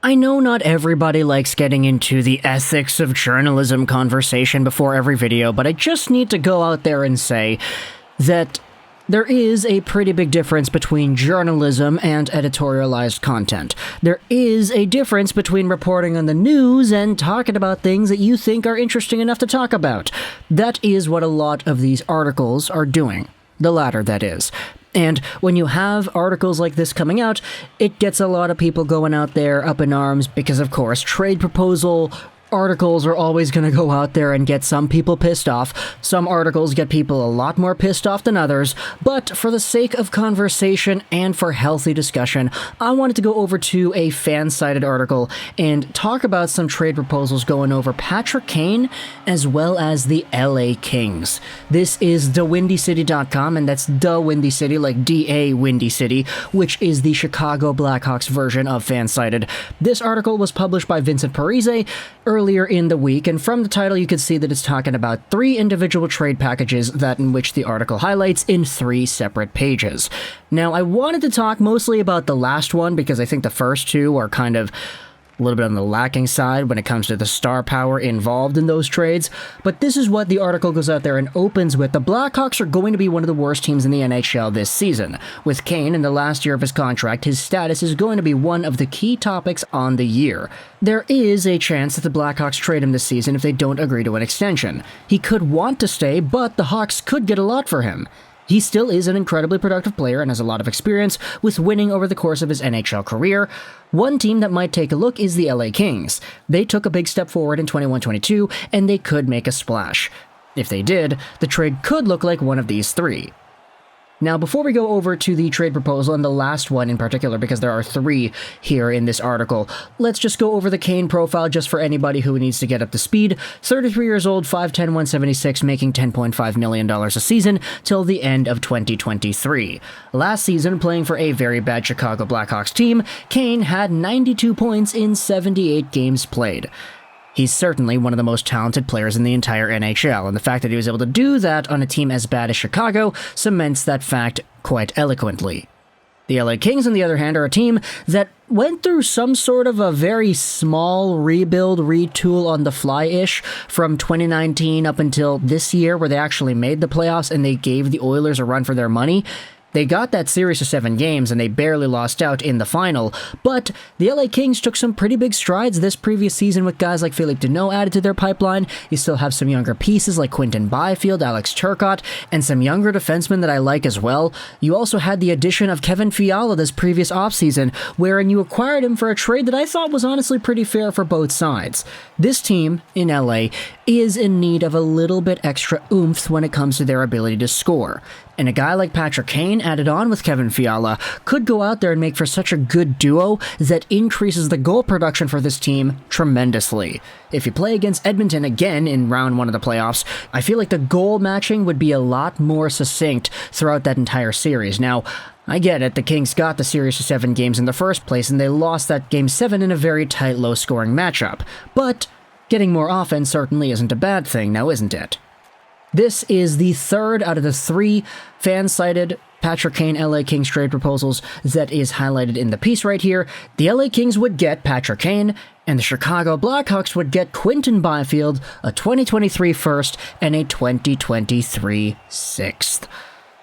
I know not everybody likes getting into the ethics of journalism conversation before every video, but I just need to go out there and say that there is a pretty big difference between journalism and editorialized content. There is a difference between reporting on the news and talking about things that you think are interesting enough to talk about. That is what a lot of these articles are doing. The latter, that is. And when you have articles like this coming out, it gets a lot of people going out there up in arms because, of course, trade proposal articles are always going to go out there and get some people pissed off. Some articles get people a lot more pissed off than others, but for the sake of conversation and for healthy discussion, I wanted to go over to a fan-sided article and talk about some trade proposals going over Patrick Kane as well as the LA Kings. This is thewindycity.com, and that's the Windy City, like D-A Windy City, which is the Chicago Blackhawks version of fan-sided. This article was published by Vincent Parise earlier in the week, and from the title you can see that it's talking about 3 individual trade packages that in which the article highlights in 3 separate pages. Now, I wanted to talk mostly about the last one because I think the first 2 are kind of a little bit on the lacking side when it comes to the star power involved in those trades, but this is what the article goes out there and opens with. The Blackhawks are going to be one of the worst teams in the NHL this season. With Kane in the last year of his contract, his status is going to be one of the key topics on the year. There is a chance that the Blackhawks trade him this season if they don't agree to an extension. He could want to stay, but the Hawks could get a lot for him. He still is an incredibly productive player and has a lot of experience with winning over the course of his NHL career. One team that might take a look is the LA Kings. They took a big step forward in 21-22, and they could make a splash. If they did, the trade could look like one of these 3. Now, before we go over to the trade proposal, and the last one in particular, because there are 3 here in this article, let's just go over the Kane profile just for anybody who needs to get up to speed. 33 years old, 5'10", 176, making $10.5 million a season till the end of 2023. Last season, playing for a very bad Chicago Blackhawks team, Kane had 92 points in 78 games played. He's certainly one of the most talented players in the entire NHL, and the fact that he was able to do that on a team as bad as Chicago cements that fact quite eloquently. The LA Kings, on the other hand, are a team that went through some sort of a very small rebuild, retool on the fly-ish from 2019 up until this year, where they actually made the playoffs and they gave the Oilers a run for their money. They got that series to 7 games, and they barely lost out in the final, but the LA Kings took some pretty big strides this previous season with guys like Philippe Deneau added to their pipeline. You still have some younger pieces like QUINTON BYFIELD, Alex Turcotte, and some younger defensemen that I like as well. You also had the addition of Kevin Fiala this previous offseason, wherein you acquired him for a trade that I thought was honestly pretty fair for both sides. This team in LA is in need of a little bit extra oomph when it comes to their ability to score. And a guy like Patrick Kane added on with Kevin Fiala could go out there and make for such a good duo that increases the goal production for this team tremendously. If you play against Edmonton again in round 1 of the playoffs, I feel like the goal matching would be a lot more succinct throughout that entire series. Now, I get it, the Kings got the series to 7 games in the first place, and they lost that Game 7 in a very tight, low-scoring matchup. But getting more offense certainly isn't a bad thing, now isn't it? This is the 3rd out of the 3 fan-sided Patrick Kane LA Kings trade proposals that is highlighted in the piece right here. The LA Kings would get Patrick Kane, and the Chicago Blackhawks would get QUINTON BYFIELD, a 2023 first and a 2023 sixth.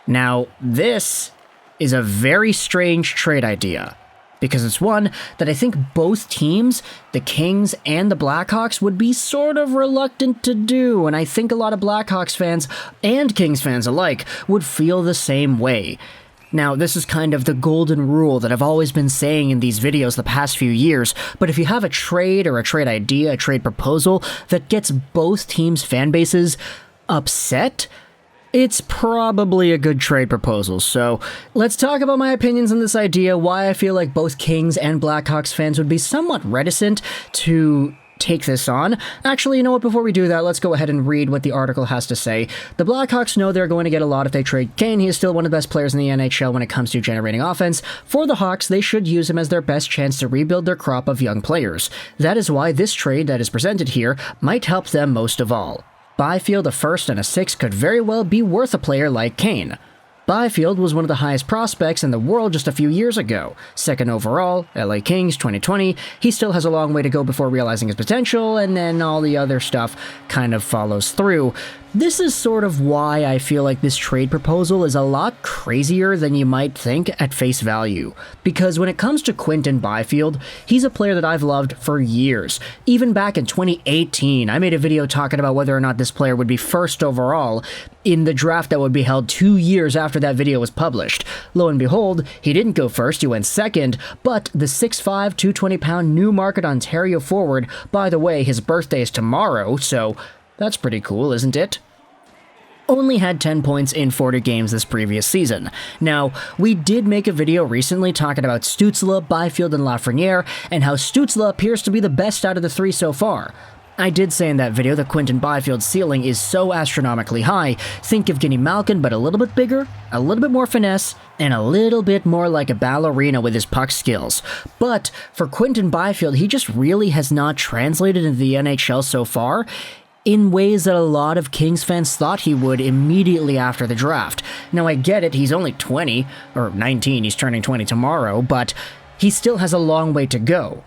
Now, this is a very strange trade idea, because it's one that I think both teams, the Kings and the Blackhawks, would be sort of reluctant to do, and I think a lot of Blackhawks fans and Kings fans alike would feel the same way. Now, this is kind of the golden rule that I've always been saying in these videos the past few years, but if you have a trade or a trade idea, a trade proposal that gets both teams' fan bases upset, it's probably a good trade proposal. So let's talk about my opinions on this idea, why I feel like both Kings and Blackhawks fans would be somewhat reticent to take this on. Actually, you know what, before we do that, let's go ahead and read what the article has to say. The Blackhawks know they're going to get a lot if they trade Kane. He is still one of the best players in the NHL when it comes to generating offense. For the Hawks, they should use him as their best chance to rebuild their crop of young players. That is why this trade that is presented here might help them most of all. Byfield, a first and a sixth, could very well be worth a player like Kane. Byfield was one of the highest prospects in the world just a few years ago. Second overall, LA Kings 2020, he still has a long way to go before realizing his potential, and then all the other stuff kind of follows through. This is sort of why I feel like this trade proposal is a lot crazier than you might think at face value. Because when it comes to QUINTON BYFIELD, he's a player that I've loved for years. Even back in 2018, I made a video talking about whether or not this player would be first overall in the draft that would be held 2 years after that video was published. Lo and behold, he didn't go first, he went second, but the 6'5", 220-pound Newmarket Ontario forward, by the way, his birthday is tomorrow, so that's pretty cool, isn't it? Only had 10 points in 40 games this previous season. Now, we did make a video recently talking about Stützle, Byfield, and Lafreniere, and how Stützle appears to be the best out of the three so far. I did say in that video that QUINTON BYFIELD's ceiling is so astronomically high. Think of Evgeny Malkin, but a little bit bigger, a little bit more finesse, and a little bit more like a ballerina with his puck skills. But for QUINTON BYFIELD, he just really has not translated into the NHL so far in ways that a lot of Kings fans thought he would immediately after the draft. Now, I get it, he's only 20, or 19, he's turning 20 tomorrow, but he still has a long way to go.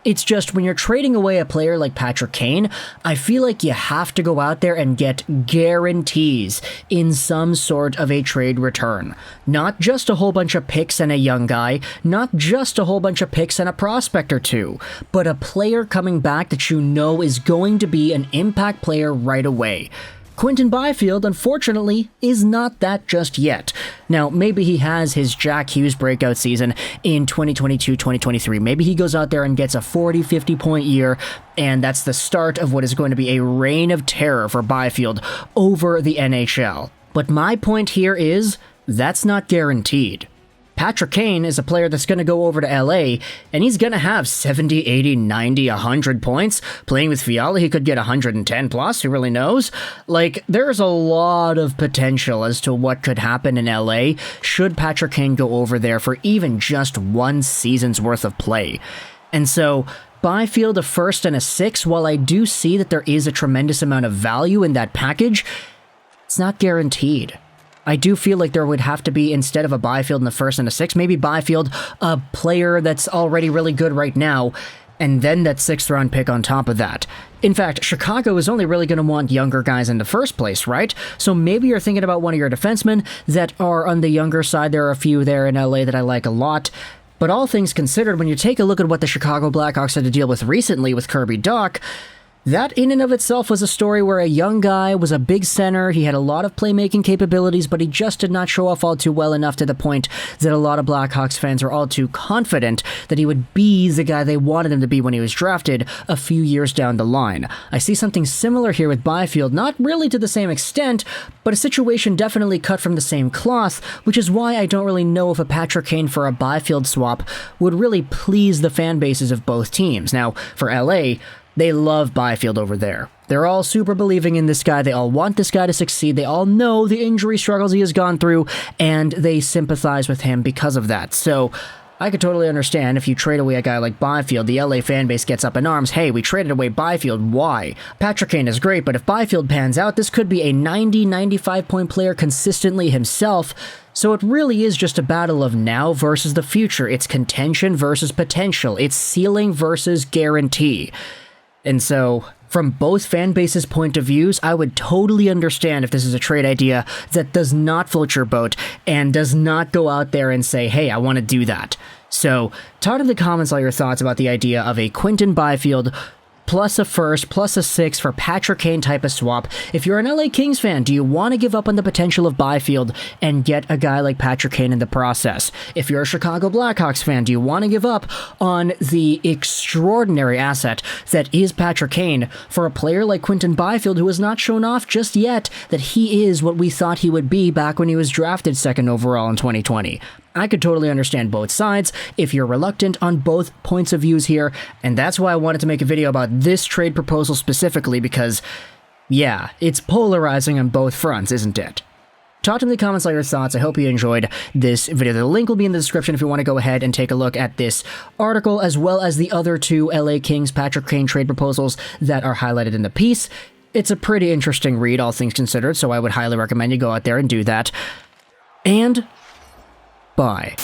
It's just when you're trading away a player like Patrick Kane, I feel like you have to go out there and get guarantees in some sort of a trade return. Not just a whole bunch of picks and a young guy, not just a whole bunch of picks and a prospect or two, but a player coming back that you know is going to be an impact player right away. QUINTON BYFIELD, unfortunately, is not that just yet. Now, maybe he has his Jack Hughes breakout season in 2022-2023. Maybe he goes out there and gets a 40-50 point year, and that's the start of what is going to be a reign of terror for Byfield over the NHL. But my point here is, that's not guaranteed. Patrick Kane is a player that's going to go over to LA, and he's going to have 70, 80, 90, 100 points. Playing with Fiala, he could get 110 plus, who really knows? Like, there's a lot of potential as to what could happen in LA should Patrick Kane go over there for even just one season's worth of play. And so, Byfield a first and a 6, while I do see that there is a tremendous amount of value in that package, it's not guaranteed. I do feel like there would have to be, instead of a Byfield in the first and a 6, maybe Byfield, a player that's already really good right now, and then that 6th round pick on top of that. In fact, Chicago is only really going to want younger guys in the first place, right? So maybe you're thinking about one of your defensemen that are on the younger side. There are a few there in LA that I like a lot. But all things considered, when you take a look at what the Chicago Blackhawks had to deal with recently with Kirby Dach, that in and of itself was a story where a young guy was a big center, he had a lot of playmaking capabilities, but he just did not show off all too well enough to the point that a lot of Blackhawks fans are all too confident that he would be the guy they wanted him to be when he was drafted a few years down the line. I see something similar here with Byfield, not really to the same extent, but a situation definitely cut from the same cloth, which is why I don't really know if a Patrick Kane for a Byfield swap would really please the fan bases of both teams. Now, for LA, they love Byfield over there. They're all super believing in this guy. They all want this guy to succeed. They all know the injury struggles he has gone through, and they sympathize with him because of that. So I could totally understand if you trade away a guy like Byfield, the LA fan base gets up in arms. Hey, we traded away Byfield. Why? Patrick Kane is great, but if Byfield pans out, this could be a 90, 95 point player consistently himself. So it really is just a battle of now versus the future. It's contention versus potential. It's ceiling versus guarantee. And so, from both fan bases' point of views, I would totally understand if this is a trade idea that does not float your boat and does not go out there and say, hey, I want to do that. So, talk in the comments all your thoughts about the idea of a QUINTON BYFIELD plus a first, plus a 6 for Patrick Kane type of swap. If you're an LA Kings fan, do you want to give up on the potential of Byfield and get a guy like Patrick Kane in the process? If you're a Chicago Blackhawks fan, do you want to give up on the extraordinary asset that is Patrick Kane for a player like QUINTON BYFIELD who has not shown off just yet that he is what we thought he would be back when he was drafted 2nd overall in 2020? I could totally understand both sides if you're reluctant on both points of views here, and that's why I wanted to make a video about this trade proposal specifically because, yeah, it's polarizing on both fronts, isn't it? Talk to me in the comments all your thoughts. I hope you enjoyed this video. The link will be in the description if you want to go ahead and take a look at this article as well as the other 2 LA Kings Patrick Kane trade proposals that are highlighted in the piece. It's a pretty interesting read, all things considered, so I would highly recommend you go out there and do that. And bye.